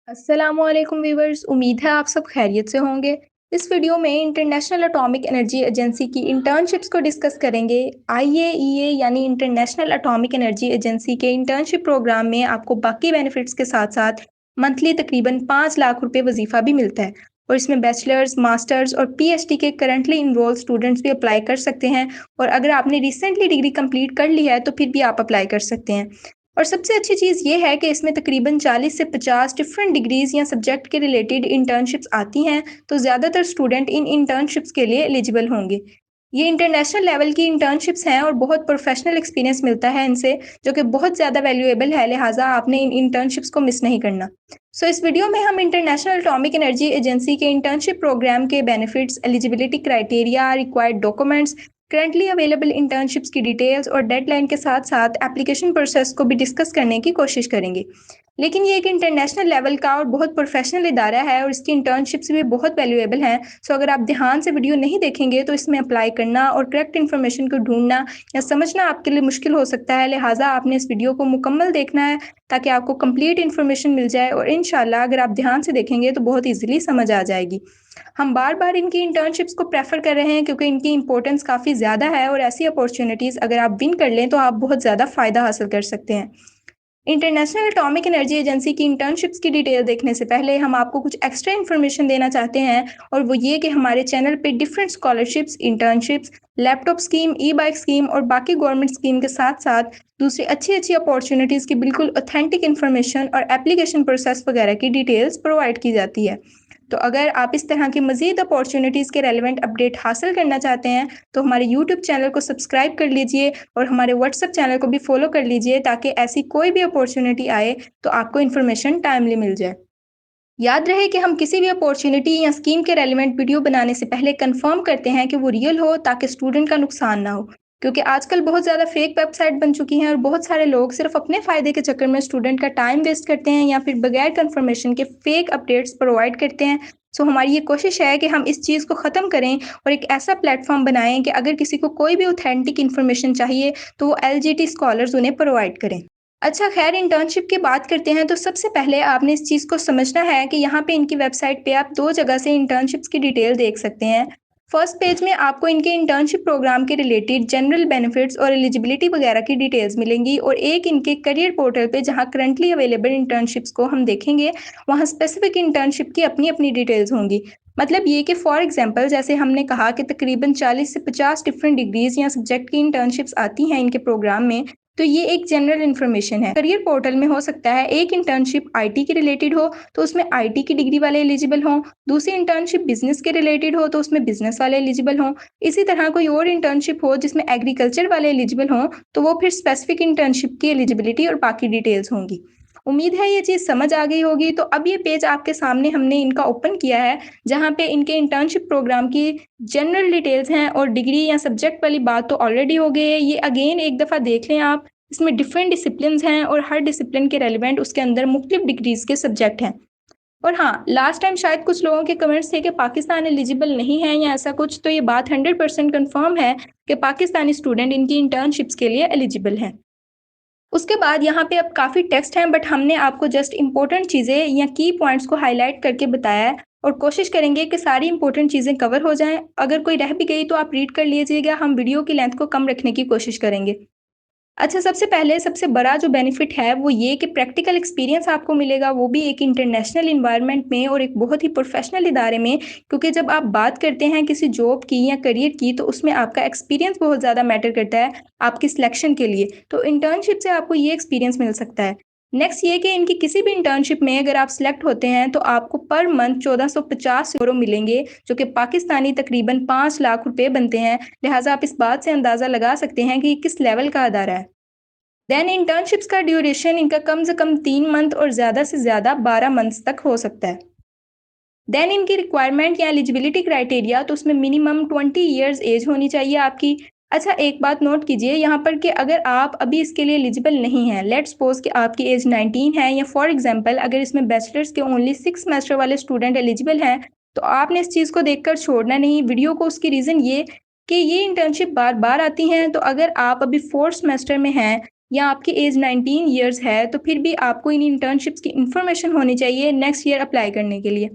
अस्सलामुअलैकुम व्यूवर्स, उम्मीद है आप सब खैरियत से होंगे। इस वीडियो में इंटरनेशनल एटॉमिक एनर्जी एजेंसी की इंटर्नशिप्स को डिस्कस करेंगे। आईएईए यानी इंटरनेशनल एटॉमिक एनर्जी एजेंसी के इंटर्नशिप प्रोग्राम में आपको बाकी बेनिफिट्स के साथ साथ मंथली तकरीबन 5 लाख रुपए वजीफा भी मिलता है। और इसमें बैचलर्स, मास्टर्स और पीएचडी के करंटली इन्वॉल्व स्टूडेंट्स भी अप्लाई कर सकते हैं। और अगर आपने रिसेंटली डिग्री कंप्लीट कर ली है तो फिर भी आप अप्लाई कर सकते हैं। और सबसे अच्छी चीज़ ये है कि इसमें तकरीबन 40 से 50 डिफरेंट डिग्रीज़ या सब्जेक्ट के रिलेटेड इंटर्नशिप्स आती हैं, तो ज़्यादातर स्टूडेंट इन इंटर्नशिप्स के लिए एलिजिबल होंगे। ये इंटरनेशनल लेवल की इंटर्नशिप्स हैं और बहुत प्रोफेशनल एक्सपीरियंस मिलता है इनसे, जो कि बहुत ज़्यादा वैल्यूएबल है, लिहाजा आपने इन इंटर्नशिप्स को मिस नहीं करना। इस वीडियो में हम इंटरनेशनल एटॉमिक एनर्जी एजेंसी के इंटर्नशिप प्रोग्राम के benefits, eligibility criteria, required documents, currently available internships की डिटेल्स और डेडलाइन के साथ साथ एप्लीकेशन प्रोसेस को भी डिस्कस करने की कोशिश करेंगे। लेकिन ये एक इंटरनेशनल लेवल का और बहुत प्रोफेशनल इदारा है और इसकी इंटर्नशिप्स भी बहुत वैल्यूएबल हैं। अगर आप ध्यान से वीडियो नहीं देखेंगे तो इसमें अप्लाई करना और करेक्ट इन्फॉर्मेशन को ढूंढना या समझना आपके लिए मुश्किल हो सकता है। लिहाजा आपने इस वीडियो को मुकम्मल देखना है ताकि आपको कंप्लीट इन्फॉर्मेशन मिल जाए और इंशाल्लाह अगर आप ध्यान से देखेंगे तो बहुत ईजिली समझ आ जाएगी। हम बार बार इनकी इंटर्नशिप्स को प्रेफर कर रहे हैं क्योंकि इनकी इंपॉर्टेंस काफ़ी ज़्यादा है और ऐसी अपॉर्चुनिटीज़ अगर आप विन कर लें तो आप बहुत ज़्यादा फ़ायदा हासिल कर सकते हैं। इंटरनेशनल एटॉमिक एनर्जी एजेंसी की इंटर्नशिप्स की डिटेल देखने से पहले हम आपको कुछ एक्स्ट्रा इन्फॉर्मेशन देना चाहते हैं, और वो ये कि हमारे चैनल पे different scholarships, internships, laptop scheme, e bike scheme और बाकी गवर्नमेंट स्कीम के साथ साथ दूसरी अच्छी अच्छी अपॉर्चुनिटीज़ की बिल्कुल ऑथेंटिक इन्फॉर्मेशन और एप्लीकेशन प्रोसेस वगैरह की डिटेल्स प्रोवाइड की जाती है। तो अगर आप इस तरह की मज़ीद अपॉर्चुनिटीज़ के रेलिवेंट अपडेट हासिल करना चाहते हैं तो हमारे यूट्यूब चैनल को सब्सक्राइब कर लीजिए और हमारे व्हाट्सएप चैनल को भी फॉलो कर लीजिए ताकि ऐसी कोई भी अपॉर्चुनिटी आए तो आपको इन्फॉर्मेशन टाइमली मिल जाए। याद रहे कि हम किसी भी अपॉर्चुनिटी या स्कीम के रेलिवेंट वीडियो बनाने से पहले कंफर्म करते हैं कि वो रियल हो ताकि स्टूडेंट का नुकसान ना हो, क्योंकि आजकल बहुत ज़्यादा फेक वेबसाइट बन चुकी हैं और बहुत सारे लोग सिर्फ अपने फ़ायदे के चक्कर में स्टूडेंट का टाइम वेस्ट करते हैं या फिर बगैर कंफर्मेशन के फेक अपडेट्स प्रोवाइड करते हैं। हमारी ये कोशिश है कि हम इस चीज़ को ख़त्म करें और एक ऐसा प्लेटफॉर्म बनाएं कि अगर किसी को कोई भी ऑथेंटिक इन्फॉर्मेशन चाहिए तो वो एलजीटी स्कॉलर्स उन्हें प्रोवाइड करें। अच्छा, खैर इंटर्नशिप की बात करते हैं तो सबसे पहले आपने इस चीज़ को समझना है कि यहाँ पे इनकी वेबसाइट पे आप 2 जगह से इंटर्नशिप्स की डिटेल देख सकते हैं। फर्स्ट पेज में आपको इनके इंटर्नशिप प्रोग्राम के रिलेटेड जनरल बेनिफिट्स और एलिजिबिलिटी वगैरह की डिटेल्स मिलेंगी, और एक इनके करियर पोर्टल पे जहाँ करंटली अवेलेबल इंटर्नशिप्स को हम देखेंगे, वहाँ स्पेसिफिक इंटर्नशिप की अपनी-अपनी डिटेल्स होंगी। मतलब ये कि फॉर एग्ज़ाम्पल जैसे हमने कहा कि तकरीबन 40 से 50 डिफरेंट डिग्रीज़ या सब्जेक्ट की इंटर्नशिप्स आती हैं इनके प्रोग्राम में, तो ये एक जनरल इन्फॉर्मेशन है। करियर पोर्टल में हो सकता है एक इंटर्नशिप आईटी के रिलेटेड हो तो उसमें आईटी की डिग्री वाले एलिजिबल हों, दूसरी इंटर्नशिप बिजनेस के रिलेटेड हो तो उसमें बिजनेस वाले एलिजिबल हों, इसी तरह कोई और इंटर्नशिप हो जिसमें एग्रीकल्चर वाले एलिजिबल हों तो वो फिर स्पेसिफिक इंटर्नशिप की एलिजिबिलिटी और बाकी डिटेल्स होंगी। उम्मीद है ये चीज़ समझ आ गई होगी। तो अब ये पेज आपके सामने हमने इनका ओपन किया है, जहाँ पे इनके इंटर्नशिप प्रोग्राम की जनरल डिटेल्स हैं, और डिग्री या सब्जेक्ट वाली बात तो ऑलरेडी हो गई है। ये अगेन एक दफ़ा देख लें आप। इसमें डिफरेंट डिसिप्लिन्स हैं और हर डिसिप्लिन के रेलिवेंट उसके अंदर मुख्तलिफ डिग्रीज़ के सब्जेक्ट हैं। और हाँ, लास्ट टाइम शायद कुछ लोगों के कमेंट्स थे कि पाकिस्तान एलिजिबल नहीं है या ऐसा कुछ, तो ये बात 100% कन्फर्म है कि पाकिस्तानी स्टूडेंट इनकी इंटर्नशिप्स के लिए एलिजिबल हैं। उसके बाद यहाँ पे अब काफ़ी टेक्स्ट हैं, बट हमने आपको जस्ट इम्पोर्टेंट चीज़ें या की पॉइंट्स को हाईलाइट करके बताया है, और कोशिश करेंगे कि सारी इंपॉर्टेंट चीज़ें कवर हो जाएँ। अगर कोई रह भी गई तो आप रीड कर लीजिएगा, हम वीडियो की लेंथ को कम रखने की कोशिश करेंगे। अच्छा, सबसे पहले सबसे बड़ा जो बेनिफिट है वो ये कि प्रैक्टिकल एक्सपीरियंस आपको मिलेगा, वो भी एक इंटरनेशनल एनवायरनमेंट में और एक बहुत ही प्रोफेशनल इदारे में, क्योंकि जब आप बात करते हैं किसी जॉब की या करियर की तो उसमें आपका एक्सपीरियंस बहुत ज़्यादा मैटर करता है आपकी सिलेक्शन के लिए। तो इंटर्नशिप से आपको ये एक्सपीरियंस मिल सकता है। नेक्स्ट ये कि इनकी किसी भी इंटर्नशिप में अगर आप सिलेक्ट होते हैं तो आपको पर मंथ 1450 यूरो मिलेंगे, जो कि पाकिस्तानी तकरीबन 5 लाख रुपए बनते हैं। लिहाजा आप इस बात से अंदाज़ा लगा सकते हैं कि किस लेवल का अदारा है। देन इंटर्नशिप्स का ड्यूरेशन इनका कम से कम 3 मंथ और ज़्यादा से ज़्यादा 12 मंथ्स तक हो सकता है। देन इनकी रिक्वायरमेंट या एलिजिबिलिटी क्राइटेरिया, तो उसमें मिनिमम 20 ईयर्स एज होनी चाहिए आपकी। अच्छा, एक बात नोट कीजिए यहाँ पर कि अगर आप अभी इसके लिए एलिजिबल नहीं हैं, लेट्स सपोज कि आपकी एज 19 है, या फॉर एग्जांपल अगर इसमें बैचलर्स के ओनली 6 सेमेस्टर वाले स्टूडेंट एलिजिबल हैं, तो आपने इस चीज़ को देखकर छोड़ना नहीं वीडियो को। उसकी रीज़न ये कि ये इंटर्नशिप बार बार आती हैं, तो अगर आप अभी 4th सेमेस्टर में हैं या आपकी एज 19 ईयर्स है तो फिर भी आपको इन इंटर्नशिप्स की इन्फॉर्मेशन होनी चाहिए नेक्स्ट ईयर अप्लाई करने के लिए।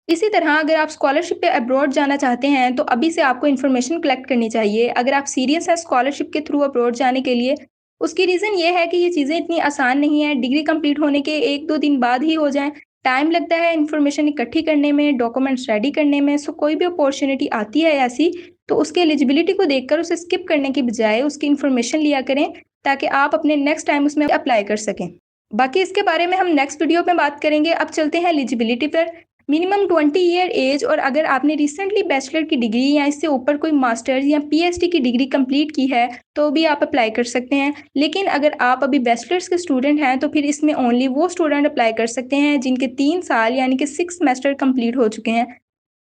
इसी तरह अगर आप स्कॉलरशिप पे अब्रॉड जाना चाहते हैं तो अभी से आपको इन्फॉर्मेशन कलेक्ट करनी चाहिए। अगर आप सीरियस हैं स्कॉलरशिप के थ्रू अब्रॉड जाने के लिए, उसकी रीज़न ये है कि ये चीज़ें इतनी आसान नहीं है, डिग्री कंप्लीट होने के 1-2 दिन बाद ही हो जाएँ। टाइम लगता है इन्फॉर्मेशन इकट्ठी करने में, डॉक्यूमेंट्स रेडी करने में। सो कोई भी अपॉर्च्युनिटी आती है ऐसी, तो उसकी एलिजिबिलिटी को देखकर उसे स्किप करने की बजाय उसकी इन्फॉर्मेशन लिया करें, ताकि आप अपने नेक्स्ट टाइम उसमें अप्लाई कर सकें। बाकी इसके बारे में हम नेक्स्ट वीडियो में बात करेंगे। अब चलते हैं एलिजिबिलिटी पर। मिनिमम 20 ईयर एज और अगर आपने रिसेंटली बैचलर की डिग्री या इससे ऊपर कोई मास्टर्स या पीएचडी की डिग्री कंप्लीट की है तो भी आप अप्लाई कर सकते हैं। लेकिन अगर आप अभी बैचलर्स के स्टूडेंट हैं तो फिर इसमें ओनली वो स्टूडेंट अप्लाई कर सकते हैं जिनके 3 साल यानी कि 6 सेमेस्टर कंप्लीट हो चुके हैं।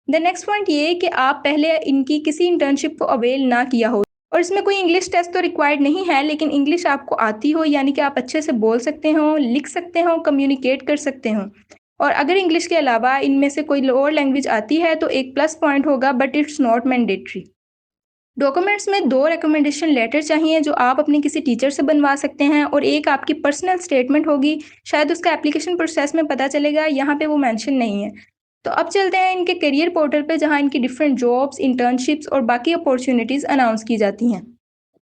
द नेक्स्ट पॉइंट ये कि आप पहले इनकी किसी इंटर्नशिप को अवेल ना किया हो, और इसमें कोई इंग्लिश टेस्ट तो रिक्वायर्ड नहीं है, लेकिन इंग्लिश आपको आती हो यानी कि आप अच्छे से बोल सकते हो, लिख सकते हो, कम्युनिकेट कर सकते हो। और अगर इंग्लिश के अलावा इनमें से कोई और लैंग्वेज आती है तो एक प्लस पॉइंट होगा, but it's not mandatory. Documents में 2 रिकमेंडेशन लेटर चाहिए जो आप अपने किसी टीचर से बनवा सकते हैं, और एक आपकी पर्सनल स्टेटमेंट होगी। शायद उसका एप्लीकेशन प्रोसेस में पता चलेगा, यहाँ पे वो मेंशन नहीं है। तो अब चलते हैं इनके करियर पोर्टल पे जहाँ इनकी डिफरेंट जॉब्स, इंटर्नशिप्स और बाकी अपॉर्चुनिटीज़ अनाउंस की जाती हैं।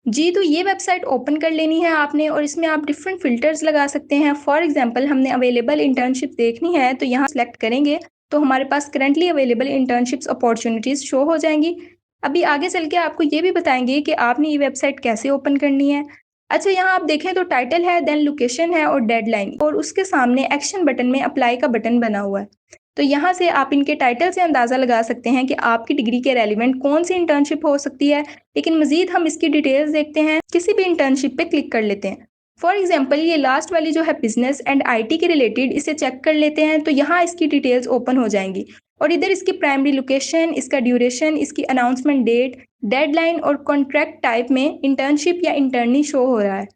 जी, तो ये वेबसाइट ओपन कर लेनी है आपने और इसमें आप डिफरेंट फ़िल्टर्स लगा सकते हैं। फॉर एग्ज़ाम्पल हमने अवेलेबल इंटर्नशिप देखनी है तो यहाँ सेलेक्ट करेंगे तो हमारे पास currently available internships opportunities show हो जाएँगी। अभी आगे चल के आपको ये भी बताएँगे कि आपने ये वेबसाइट कैसे ओपन करनी है। अच्छा, यहाँ आप देखें तो टाइटल है, देन लोकेशन है और डेडलाइन, और उसके सामने एक्शन बटन में अप्लाई का बटन बना हुआ है। तो यहाँ से आप इनके टाइटल से अंदाज़ा लगा सकते हैं कि आपकी डिग्री के रेलिवेंट कौन-सी इंटर्नशिप हो सकती है। लेकिन मज़ीद हम इसकी डिटेल्स देखते हैं, किसी भी इंटर्नशिप पे क्लिक कर लेते हैं। फॉर एग्ज़ाम्पल ये लास्ट वाली जो है बिज़नेस एंड आईटी के रिलेटेड, इसे चेक कर लेते हैं तो यहाँ इसकी डिटेल्स ओपन हो जाएँगी। और इधर इसकी प्राइमरी लोकेशन, इसका ड्यूरेशन, इसकी अनाउंसमेंट डेट, डेडलाइन और कॉन्ट्रैक्ट टाइप में इंटर्नशिप या इंटर्नी शो हो रहा है।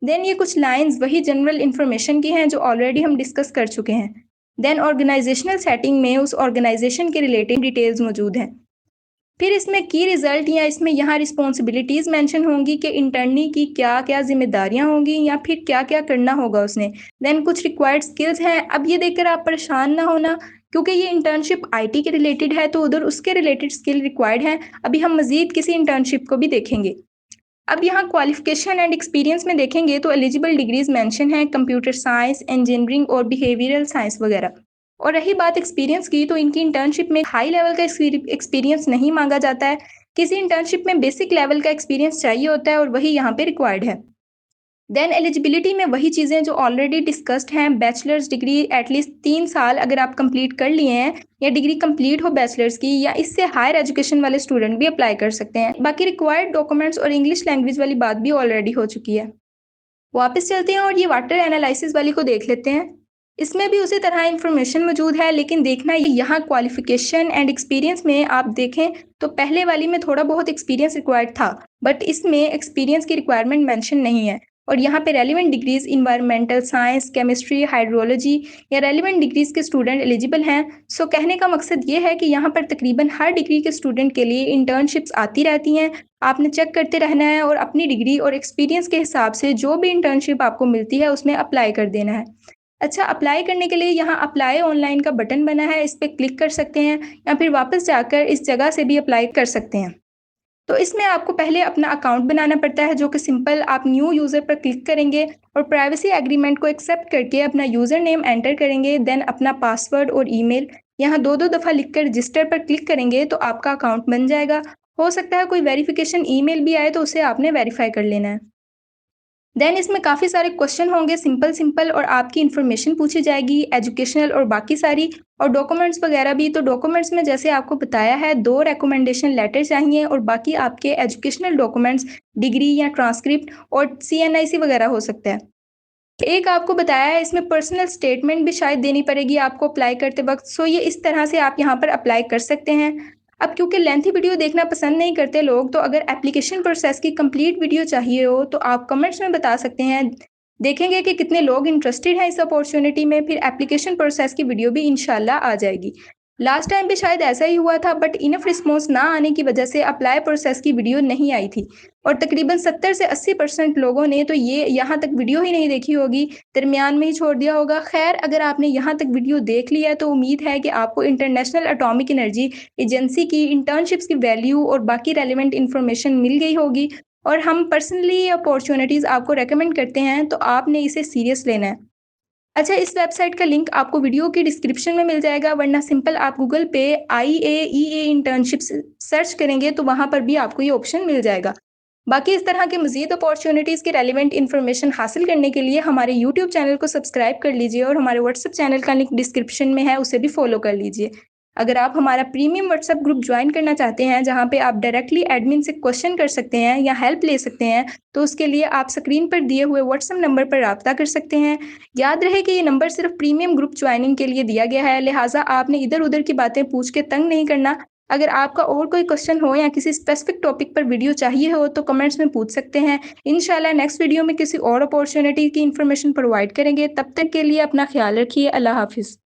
देन ये कुछ लाइन्स वही जनरल इन्फॉर्मेशन की हैं जो ऑलरेडी हम डिस्कस कर चुके हैं। देन ऑर्गेनाइजेशनल सेटिंग में उस ऑर्गेनाइजेशन के रिलेटेड डिटेल्स मौजूद हैं। फिर इसमें की रिज़ल्ट या इसमें यहाँ रिस्पॉन्सिबिलिटीज़ मेंशन होंगी कि इंटर्नी की क्या-क्या ज़िम्मेदारियाँ होंगी या फिर क्या-क्या करना होगा उसने। देन कुछ रिक्वायर्ड स्किल्स हैं। अब ये देखकर आप परेशान ना होना, क्योंकि ये इंटर्नशिप आईटी के रिलेटेड है तो उधर उसके रिलेटेड स्किल रिक्वायर्ड हैं। अभी हम मज़ीद किसी इंटर्नशिप को भी देखेंगे। अब यहाँ क्वालिफ़िकेशन एंड एक्सपीरियंस में देखेंगे तो एलिजिबल डिग्रीज़ मेंशन हैं, कंप्यूटर साइंस, इंजीनियरिंग और बिहेवियरल साइंस वगैरह। और रही बात एक्सपीरियंस की, तो इनकी इंटर्नशिप में हाई लेवल का एक्सपीरियंस नहीं मांगा जाता है। किसी इंटर्नशिप में बेसिक लेवल का एक्सपीरियंस चाहिए होता है और वही यहाँ पे रिक्वायर्ड है। देन एलिजिबिलिटी में वही चीज़ें जो ऑलरेडी डिस्कस्ड हैं, बैचलर्स डिग्री एटलीस्ट 3 साल अगर आप कंप्लीट कर लिए हैं या डिग्री कंप्लीट हो बैचलर्स की, या इससे हायर एजुकेशन वाले स्टूडेंट भी अप्लाई कर सकते हैं। बाकी रिक्वायर्ड डॉक्यूमेंट्स और इंग्लिश लैंग्वेज वाली बात भी ऑलरेडी हो चुकी है। वापस चलते हैं और ये वाटर एनालिसिस वाली को देख लेते हैं। इसमें भी उसी तरह इन्फॉर्मेशन मौजूद है, लेकिन देखना यहाँ क्वालिफिकेशन एंड एक्सपीरियंस में आप देखें तो पहले वाली में थोड़ा बहुत एक्सपीरियंस रिक्वायर्ड था, बट इसमें एक्सपीरियंस की रिक्वायरमेंट मेंशन नहीं है। और यहाँ पे relevant degrees environmental science, chemistry, hydrology या रेलिवेंट डिग्रीज के स्टूडेंट एलिजिबल हैं। सो कहने का मकसद ये है कि यहाँ पर तकरीबन हर डिग्री के स्टूडेंट के लिए इंटर्नशिप्स आती रहती हैं। आपने चेक करते रहना है और अपनी डिग्री और एक्सपीरियंस के हिसाब से जो भी इंटर्नशिप आपको मिलती है उसमें अप्लाई कर देना है। अच्छा, अप्लाई करने के लिए यहाँ अप्लाई ऑनलाइन का बटन बना है, इस पे क्लिक कर सकते हैं या फिर वापस जाकर इस जगह से भी अप्लाई कर सकते हैं। तो इसमें आपको पहले अपना अकाउंट बनाना पड़ता है, जो कि सिंपल आप न्यू यूज़र पर क्लिक करेंगे और प्राइवेसी एग्रीमेंट को एक्सेप्ट करके अपना यूज़र नेम एंटर करेंगे। देन अपना पासवर्ड और ईमेल यहाँ 2-2 दफ़ा लिखकर रजिस्टर पर क्लिक करेंगे तो आपका अकाउंट बन जाएगा। हो सकता है कोई वेरिफिकेशन ईमेल भी आए तो उसे आपने वेरीफाई कर लेना है। देन इसमें काफ़ी सारे क्वेश्चन होंगे सिंपल और आपकी इन्फॉर्मेशन पूछी जाएगी, एजुकेशनल और बाकी सारी, और डॉक्यूमेंट्स वगैरह भी। तो डॉक्यूमेंट्स में जैसे आपको बताया है 2 रिकमेंडेशन लेटर चाहिए और बाकी आपके एजुकेशनल डॉक्यूमेंट्स, डिग्री या ट्रांसक्रिप्ट और सीएनआईसी वगैरह हो सकता है। एक आपको बताया है इसमें पर्सनल स्टेटमेंट भी शायद देनी पड़ेगी आपको अप्लाई करते वक्त। सो ये इस तरह से आप यहाँ पर अप्लाई कर सकते हैं। अब क्योंकि लेंथी वीडियो देखना पसंद नहीं करते लोग, तो अगर एप्लीकेशन प्रोसेस की कंप्लीट वीडियो चाहिए हो तो आप कमेंट्स में बता सकते हैं। देखेंगे कि कितने लोग इंटरेस्टेड हैं इस अपॉर्चुनिटी में, फिर एप्लीकेशन प्रोसेस की वीडियो भी इंशाल्लाह आ जाएगी। लास्ट टाइम भी शायद ऐसा ही हुआ था, बट इनफ रिस्पॉन्स ना आने की वजह से अप्लाई प्रोसेस की वीडियो नहीं आई थी और तकरीबन 70 से 80% लोगों ने तो ये यहाँ तक वीडियो ही नहीं देखी होगी, दरमियान में ही छोड़ दिया होगा। खैर, अगर आपने यहाँ तक वीडियो देख लिया है तो उम्मीद है कि आपको इंटरनेशनल एटॉमिक एनर्जी एजेंसी की इंटर्नशिप्स की वैल्यू और बाकी रेलिवेंट इन्फॉर्मेशन मिल गई होगी और हम पर्सनली अपॉर्चुनिटीज़ आपको रेकमेंड करते हैं, तो आपने इसे सीरियस लेना है। अच्छा, इस वेबसाइट का लिंक आपको वीडियो की डिस्क्रिप्शन में मिल जाएगा, वरना सिंपल आप गूगल पे IAEA इंटर्नशिप्स सर्च करेंगे तो वहाँ पर भी आपको ये ऑप्शन मिल जाएगा। बाकी इस तरह के मज़ीद अपॉर्चुनिटीज़ की रेलिवेंट इन्फॉर्मेशन हासिल करने के लिए हमारे यूट्यूब चैनल को सब्सक्राइब कर लीजिए और हमारे व्हाट्सएप चैनल का लिंक डिस्क्रिप्शन में है, उसे भी फॉलो कर लीजिए। अगर आप हमारा प्रीमियम व्हाट्सएप ग्रुप ज्वाइन करना चाहते हैं, जहाँ पे आप डायरेक्टली एडमिन से क्वेश्चन कर सकते हैं या हेल्प ले सकते हैं, तो उसके लिए आप स्क्रीन पर दिए हुए व्हाट्सएप नंबर पर राब्ता कर सकते हैं। याद रहे कि ये नंबर सिर्फ प्रीमियम ग्रुप ज्वाइनिंग के लिए दिया गया है, लिहाजा आपने इधर-उधर की बातें पूछ के तंग नहीं करना। अगर आपका और कोई क्वेश्चन हो या किसी स्पेसिफिक टॉपिक पर वीडियो चाहिए हो तो कमेंट्स में पूछ सकते हैं। इंशाल्लाह नेक्स्ट वीडियो में किसी और अपॉर्चुनिटी की इन्फॉर्मेशन प्रोवाइड करेंगे। तब तक के लिए अपना ख्याल रखिए। अल्लाह हाफ़िज़।